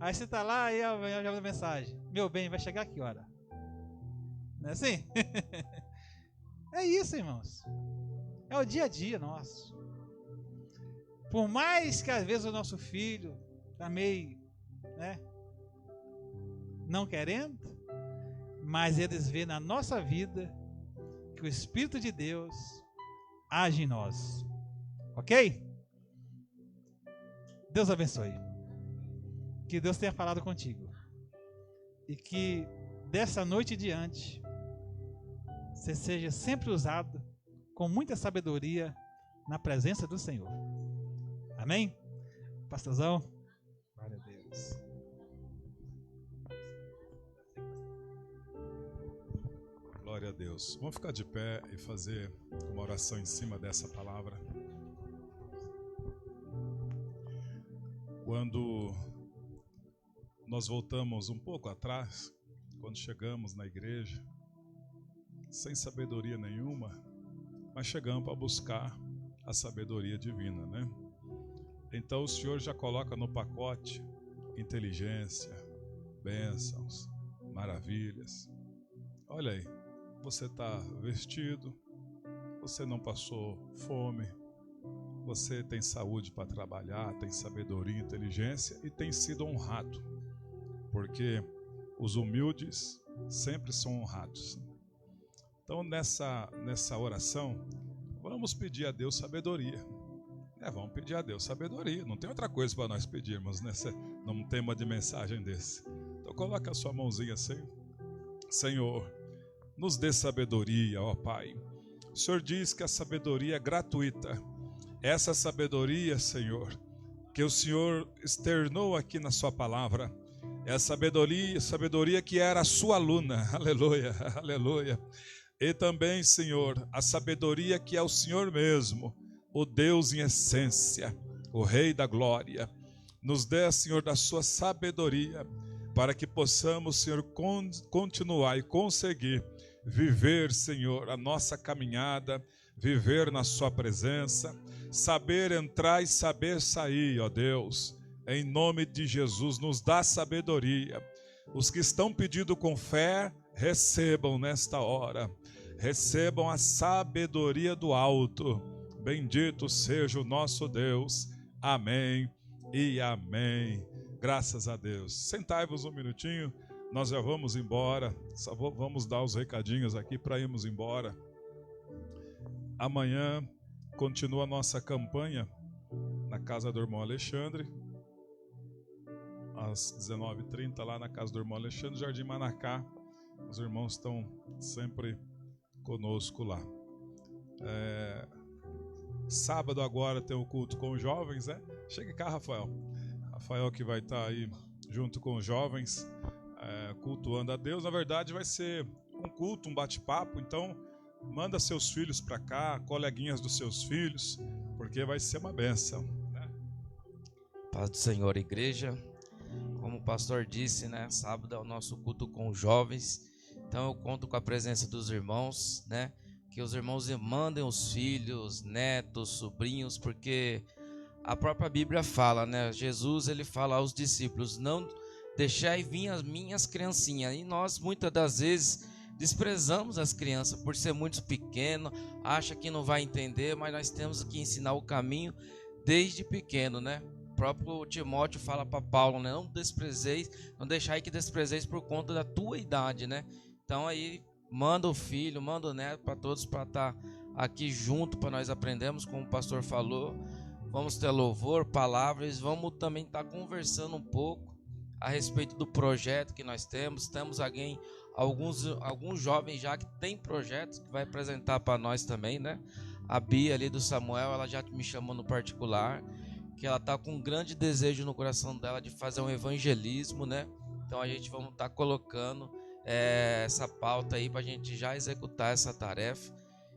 Aí você está lá e eu já mando mensagem. Meu bem, vai chegar a que hora? Não é assim? É isso, irmãos. É o dia a dia nosso. Por mais que às vezes o nosso filho está meio, né, não querendo, mas eles veem na nossa vida que o Espírito de Deus age em nós. Ok? Deus abençoe. Que Deus tenha falado contigo. E que dessa noite em diante você seja sempre usado com muita sabedoria na presença do Senhor. Amém? Pastorzão? Glória a Deus. Glória a Deus. Vamos ficar de pé e fazer uma oração em cima dessa palavra. Quando nós voltamos um pouco atrás, quando chegamos na igreja, sem sabedoria nenhuma, mas chegamos para buscar a sabedoria divina, né? Então o Senhor já coloca no pacote inteligência, bênçãos, maravilhas. Olha aí, você está vestido, você não passou fome, você tem saúde para trabalhar, tem sabedoria, inteligência e tem sido honrado, porque os humildes sempre são honrados. Então nessa oração, vamos pedir a Deus sabedoria. Vamos pedir a Deus sabedoria. Não tem outra coisa para nós pedirmos num tema de mensagem desse. Então coloca a sua mãozinha assim. Senhor, nos dê sabedoria, ó Pai. O Senhor diz que a sabedoria é gratuita. Essa sabedoria, Senhor, que o Senhor externou aqui na sua palavra, é a sabedoria que era a sua aluna. Aleluia, aleluia. E também, Senhor, a sabedoria que é o Senhor mesmo, o Deus em essência, o Rei da glória. Nos dê, Senhor, da sua sabedoria, para que possamos, Senhor, continuar e conseguir viver, Senhor, a nossa caminhada, viver na sua presença, saber entrar e saber sair, ó Deus. Em nome de Jesus, nos dá sabedoria. Os que estão pedindo com fé, recebam nesta hora. Recebam a sabedoria do alto. Bendito seja o nosso Deus. Amém e amém. Graças a Deus. Sentai-vos um minutinho, nós já vamos embora. Só vamos dar os recadinhos aqui para irmos embora. Amanhã continua a nossa campanha na casa do irmão Alexandre, às 19h30, lá na casa do irmão Alexandre, Jardim Manacá. Os irmãos estão sempre conosco lá. Sábado agora tem o culto com os jovens, né? Chega cá, Rafael. Rafael que vai estar aí junto com os jovens, cultuando a Deus. Na verdade vai ser um culto, um bate-papo. Então manda seus filhos para cá, coleguinhas dos seus filhos, porque vai ser uma bênção, né? Paz do Senhor, igreja. Como o pastor disse, né? Sábado é o nosso culto com os jovens. Então eu conto com a presença dos irmãos, né? Que os irmãos mandem os filhos, netos, sobrinhos, porque a própria Bíblia fala, né? Jesus, ele fala aos discípulos: não deixai vir as minhas criancinhas. E nós muitas das vezes desprezamos as crianças por ser muito pequeno, acha que não vai entender, mas nós temos que ensinar o caminho desde pequeno, né? O próprio Timóteo fala para Paulo, né? Não desprezeis, não deixai que desprezeis por conta da tua idade, né? Então aí manda o filho, manda o neto para todos, para estar aqui junto, para nós aprendermos, como o pastor falou. Vamos ter louvor, palavras, vamos também estar conversando um pouco a respeito do projeto que nós temos. Temos alguns jovens já que tem projetos que vai apresentar para nós também, né? A Bia ali do Samuel, ela já me chamou no particular, que ela está com um grande desejo no coração dela de fazer um evangelismo, né? Então a gente vamos estar colocando essa pauta aí para a gente já executar essa tarefa.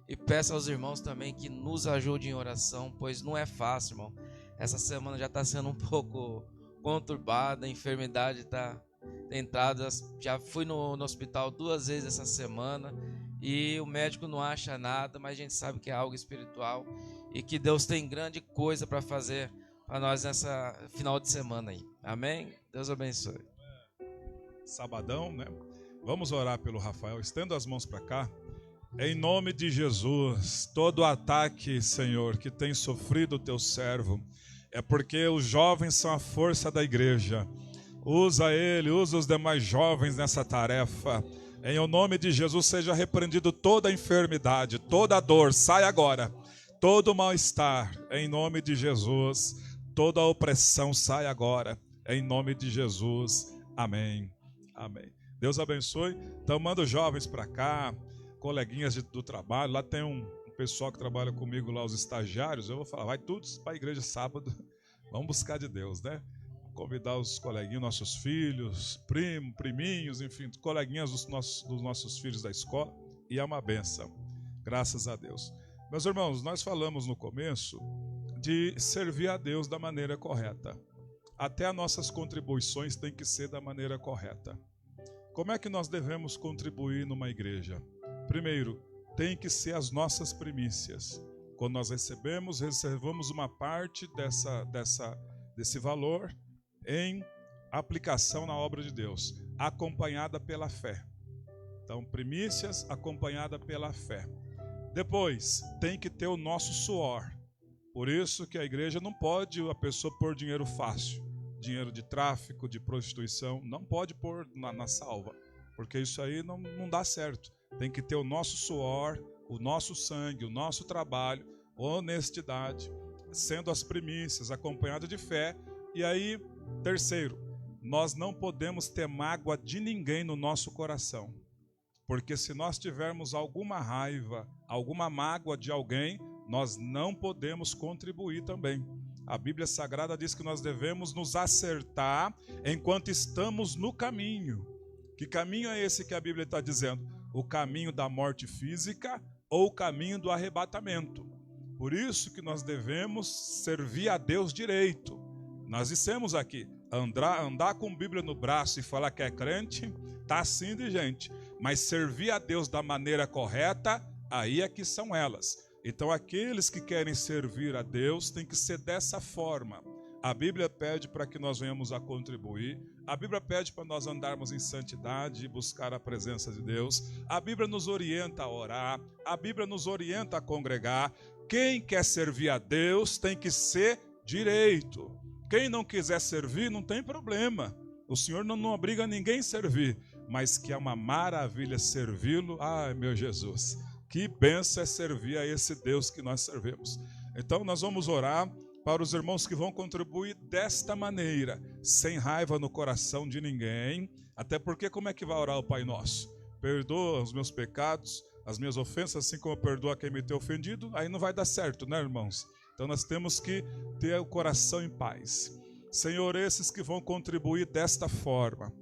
E peço aos irmãos também que nos ajudem em oração, pois não é fácil, irmão. Essa semana já está sendo um pouco conturbada, a enfermidade está entrada. Já fui no hospital 2 vezes essa semana e o médico não acha nada, mas a gente sabe que é algo espiritual e que Deus tem grande coisa para fazer para nós nessa final de semana aí. Amém? Deus abençoe. Sabadão, né? Vamos orar pelo Rafael. Estendo as mãos para cá. Em nome de Jesus, todo ataque, Senhor, que tem sofrido o teu servo, é porque os jovens são a força da igreja. Usa ele, usa os demais jovens nessa tarefa. Em o nome de Jesus, seja repreendido toda a enfermidade, toda a dor, sai agora. Todo mal-estar, em nome de Jesus. Toda a opressão, sai agora. Em nome de Jesus. Amém. Amém. Deus abençoe. Então manda os jovens para cá, coleguinhas do trabalho. Lá tem um pessoal que trabalha comigo lá, os estagiários. Eu vou falar, vai todos para a igreja sábado, Vamos buscar de Deus, né? Convidar os coleguinhos, nossos filhos, priminhos, enfim, coleguinhas dos nossos filhos da escola, e é uma bênção, graças a Deus. Meus irmãos, nós falamos no começo de servir a Deus da maneira correta. Até as nossas contribuições têm que ser da maneira correta. Como é que nós devemos contribuir numa igreja? Primeiro, tem que ser as nossas primícias. Quando nós reservamos uma parte desse valor em aplicação na obra de Deus, acompanhada pela fé. Então, primícias acompanhada pela fé. Depois, tem que ter o nosso suor. Por isso que a igreja não pode a pessoa pôr dinheiro fácil, dinheiro de tráfico, de prostituição, não pode pôr na salva, porque isso aí não dá certo. Tem que ter o nosso suor, o nosso sangue, o nosso trabalho, honestidade, sendo as primícias, acompanhado de fé. E aí, terceiro, nós não podemos ter mágoa de ninguém no nosso coração. Porque se nós tivermos alguma raiva, alguma mágoa de alguém, nós não podemos contribuir também. A Bíblia Sagrada diz que nós devemos nos acertar enquanto estamos no caminho. Que caminho é esse que a Bíblia está dizendo? O caminho da morte física ou o caminho do arrebatamento. Por isso que nós devemos servir a Deus direito. Nós dissemos aqui, andar com Bíblia no braço e falar que é crente, tá assim de gente. Mas servir a Deus da maneira correta, aí é que são elas. Então aqueles que querem servir a Deus tem que ser dessa forma. A Bíblia pede para que nós venhamos a contribuir. A Bíblia pede para nós andarmos em santidade e buscar a presença de Deus. A Bíblia nos orienta a orar. A Bíblia nos orienta a congregar. Quem quer servir a Deus tem que ser direito. Quem não quiser servir não tem problema. O Senhor não obriga ninguém a servir. Mas que é uma maravilha servi-lo. Ai, meu Jesus, que bênção é servir a esse Deus que nós servimos. Então nós vamos orar para os irmãos que vão contribuir desta maneira, sem raiva no coração de ninguém. Até porque como é que vai orar o Pai Nosso? Perdoa os meus pecados, as minhas ofensas, assim como eu perdoo a quem me tem ofendido. Aí não vai dar certo, né, irmãos? Então nós temos que ter o coração em paz. Senhor, esses que vão contribuir desta forma,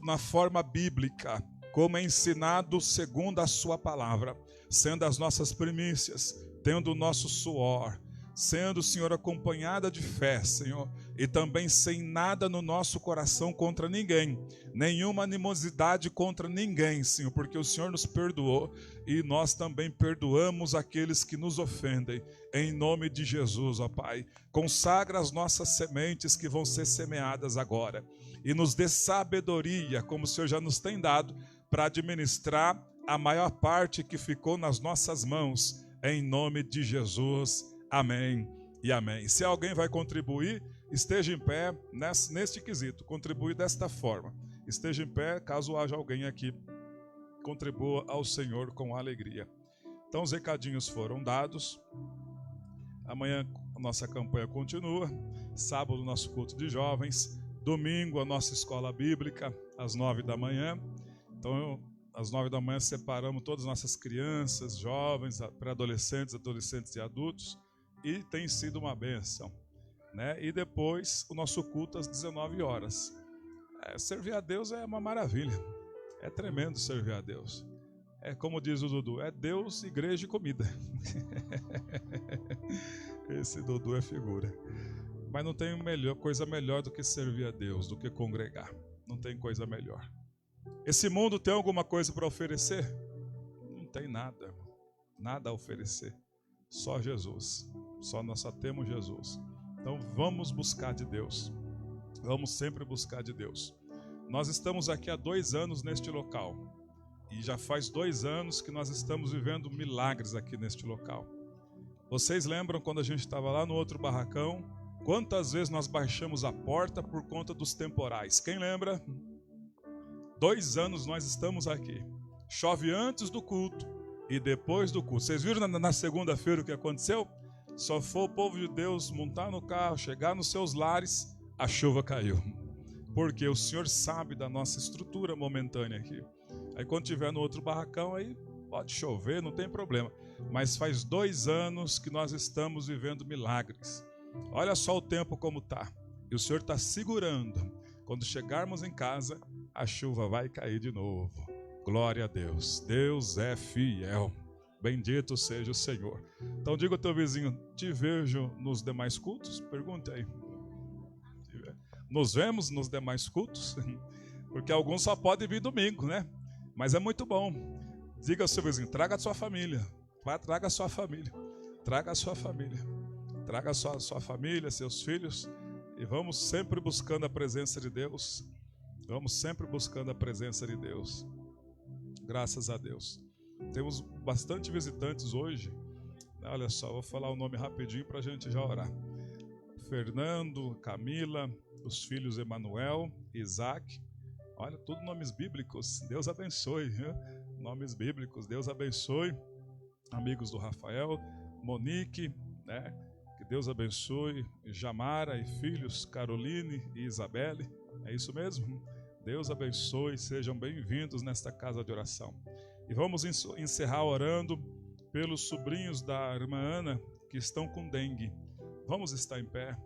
na forma bíblica, como é ensinado segundo a sua palavra, sendo as nossas primícias, tendo o nosso suor, sendo, Senhor, acompanhada de fé, Senhor, e também sem nada no nosso coração contra ninguém, nenhuma animosidade contra ninguém, Senhor, porque o Senhor nos perdoou e nós também perdoamos aqueles que nos ofendem, em nome de Jesus, ó Pai. Consagra as nossas sementes que vão ser semeadas agora e nos dê sabedoria, como o Senhor já nos tem dado, para administrar a maior parte que ficou nas nossas mãos, em nome de Jesus. Amém e amém. Se alguém vai contribuir, esteja em pé neste quesito, contribui desta forma. Esteja em pé, caso haja alguém aqui, contribua ao Senhor com alegria. Então os recadinhos foram dados. Amanhã a nossa campanha continua. Sábado, nosso culto de jovens. Domingo, a nossa escola bíblica, às 9 da manhã. Então, às 9 da manhã, separamos todas as nossas crianças, jovens, pré-adolescentes, adolescentes e adultos. E tem sido uma bênção, né? E depois, o nosso culto às 19 horas. Servir a Deus é uma maravilha. É tremendo servir a Deus. É como diz o Dudu, é Deus, igreja e comida. Esse Dudu é figura. Mas não tem coisa melhor do que servir a Deus, do que congregar. Não tem coisa melhor. Esse mundo tem alguma coisa para oferecer? Não tem nada. Nada a oferecer. Só Jesus. Nós só temos Jesus. Então vamos buscar de Deus. Vamos sempre buscar de Deus. Nós estamos aqui há 2 anos neste local. E já faz 2 anos que nós estamos vivendo milagres aqui neste local. Vocês lembram quando a gente estava lá no outro barracão? Quantas vezes nós baixamos a porta por conta dos temporais? Quem lembra? 2 anos nós estamos aqui. Chove antes do culto e depois do culto. Vocês viram na segunda-feira o que aconteceu? Só foi o povo de Deus montar no carro, chegar nos seus lares, a chuva caiu. Porque o Senhor sabe da nossa estrutura momentânea aqui. Aí quando tiver no outro barracão, aí pode chover, não tem problema. Mas faz 2 anos que nós estamos vivendo milagres. Olha só o tempo como está. E o Senhor está segurando. Quando chegarmos em casa, a chuva vai cair de novo. Glória a Deus. Deus é fiel. Bendito seja o Senhor. Então diga ao teu vizinho, te vejo nos demais cultos? Pergunta aí. Nos vemos nos demais cultos? Porque alguns só podem vir domingo, né? Mas é muito bom. Diga ao seu vizinho, traga a sua família. Traga a sua família. Traga a sua família. Traga a sua família, seus filhos. E vamos sempre buscando a presença de Deus. Vamos sempre buscando a presença de Deus. Graças a Deus. Temos bastante visitantes hoje. Olha só, vou falar o nome rapidinho para a gente já orar. Fernando, Camila, os filhos Emanuel, Isaac. Olha, tudo nomes bíblicos. Deus abençoe, viu? Nomes bíblicos. Deus abençoe. Amigos do Rafael, Monique, né? Que Deus abençoe. Jamara e filhos, Caroline e Isabelle. É isso mesmo? Deus abençoe. Sejam bem-vindos nesta casa de oração. E vamos encerrar orando pelos sobrinhos da irmã Ana que estão com dengue. Vamos estar em pé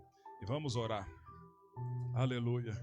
e vamos orar. Aleluia.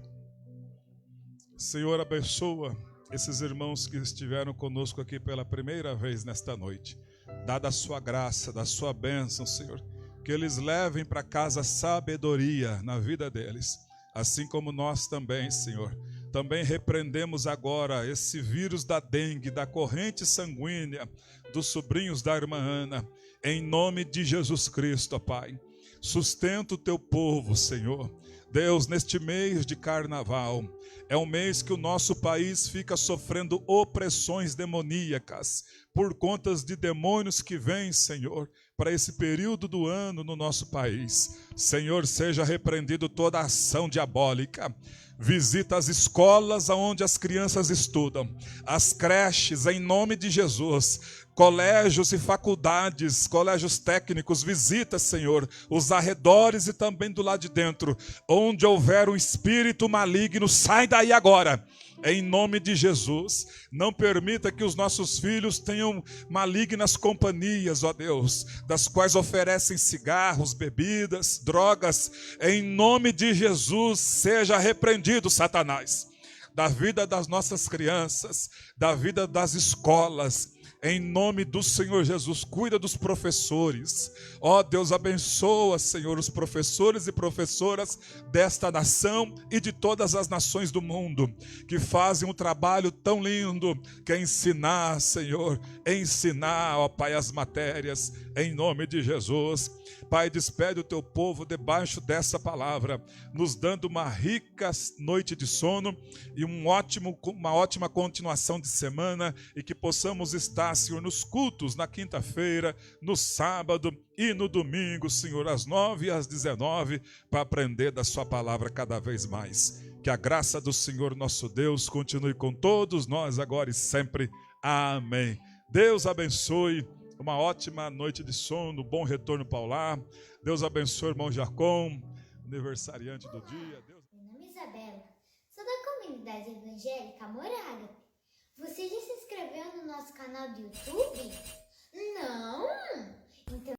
Senhor, abençoa esses irmãos que estiveram conosco aqui pela primeira vez nesta noite. Dada a sua graça, da sua bênção, Senhor, que eles levem para casa sabedoria na vida deles, assim como nós também, Senhor. Também repreendemos agora esse vírus da dengue, da corrente sanguínea dos sobrinhos da irmã Ana, em nome de Jesus Cristo, ó Pai. Sustenta o teu povo, Senhor. Deus, neste mês de carnaval, é um mês que o nosso país fica sofrendo opressões demoníacas, por conta de demônios que vêm, Senhor, para esse período do ano no nosso país. Senhor, seja repreendido toda a ação diabólica. Visita as escolas onde as crianças estudam, as creches, em nome de Jesus, colégios e faculdades, colégios técnicos, visita, Senhor, os arredores e também do lado de dentro, onde houver um espírito maligno, sai daí agora. Em nome de Jesus, não permita que os nossos filhos tenham malignas companhias, ó Deus, das quais oferecem cigarros, bebidas, drogas. Em nome de Jesus, seja repreendido, Satanás, da vida das nossas crianças, da vida das escolas. Em nome do Senhor Jesus, cuida dos professores. Ó Deus, abençoa, Senhor, os professores e professoras desta nação e de todas as nações do mundo, que fazem um trabalho tão lindo, que é ensinar, Senhor, ensinar, ó Pai, as matérias, em nome de Jesus. Pai, despede o teu povo debaixo dessa palavra, nos dando uma rica noite de sono e uma ótima continuação de semana, e que possamos estar, Senhor, nos cultos na quinta-feira, no sábado e no domingo, Senhor, às 9 e às 19, para aprender da sua palavra cada vez mais. Que a graça do Senhor nosso Deus continue com todos nós agora e sempre. Amém. Deus abençoe. Uma ótima noite de sono, bom retorno para o lar. Deus abençoe o irmão Jacom, aniversariante do dia. Meu nome é Isabela, sou da comunidade evangélica Morada. Você já se inscreveu no nosso canal do YouTube? Não? Então